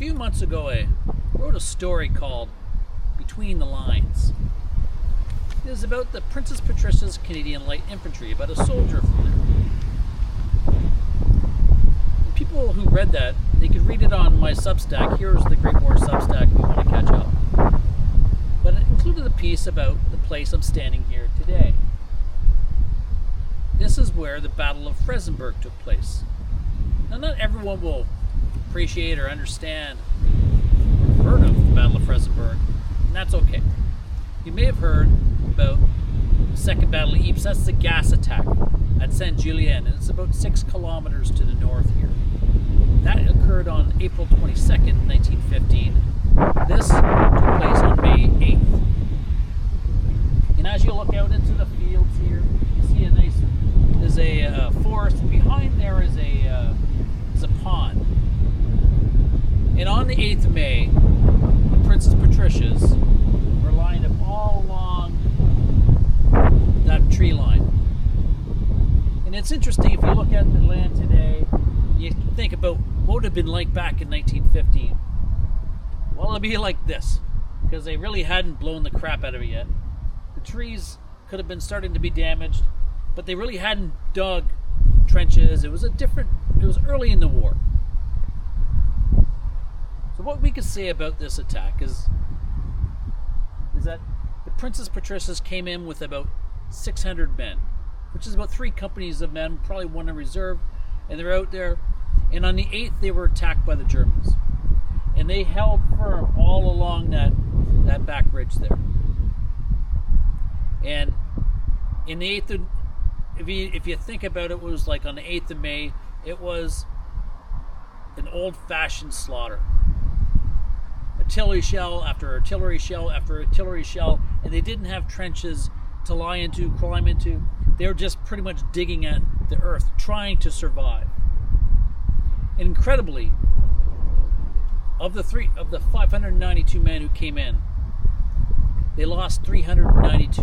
few months ago, I wrote a story called Between the Lines. It was about the Princess Patricia's Canadian Light Infantry, about a soldier from there. And people who read that, they could read it on my Substack. Here's the Great War Substack if you want to catch up. But it included a piece about the place I'm standing here today. This is where the Battle of Frezenberg took place. Now, not everyone will appreciate or understand or heard of the Battle of Frezenberg, and that's okay. You may have heard about the Second Battle of Ypres. That's the gas attack at Saint Julien, and it's about 6 kilometers to the north here. That occurred on April 22nd, 1915. This took place on May 8th. And as you look out into the fields here, you see there's a forest, and behind there is a pond. And on the 8th of May, the Princess Patricias were lined up all along that tree line. And it's interesting, if you look at the land today, you think about what would have been like back in 1915. Well, it'd be like this, because they really hadn't blown the crap out of it yet. The trees could have been starting to be damaged, but they really hadn't dug trenches. It was early in the war. So what we could say about this attack is that the Princess Patricias came in with about 600 men, which is about 3 companies of men, probably one in reserve, and they're out there. And on the 8th, they were attacked by the Germans. And they held firm all along that back ridge there. And in the 8th, if you think about it, was like on the 8th of May, it was an old-fashioned slaughter. Artillery shell after artillery shell after artillery shell, and they didn't have trenches to lie into, climb into. They were just pretty much digging at the earth, trying to survive. And incredibly, of the 592 men who came in, they lost 392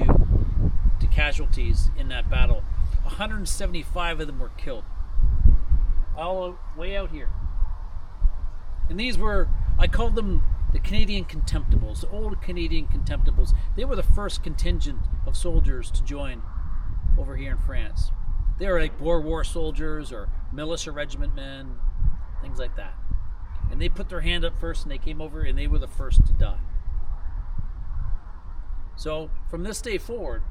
to casualties in that battle. 175 of them were killed, all way out here. And these were, I called them the Canadian Contemptibles, the old Canadian Contemptibles. They were the first contingent of soldiers to join over here in France. They were like Boer War soldiers or militia regiment men, things like that. And they put their hand up first, and they came over, and they were the first to die. So from this day forward,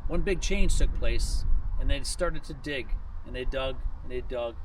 one big change took place, and they started to dig, and they dug, and they dug,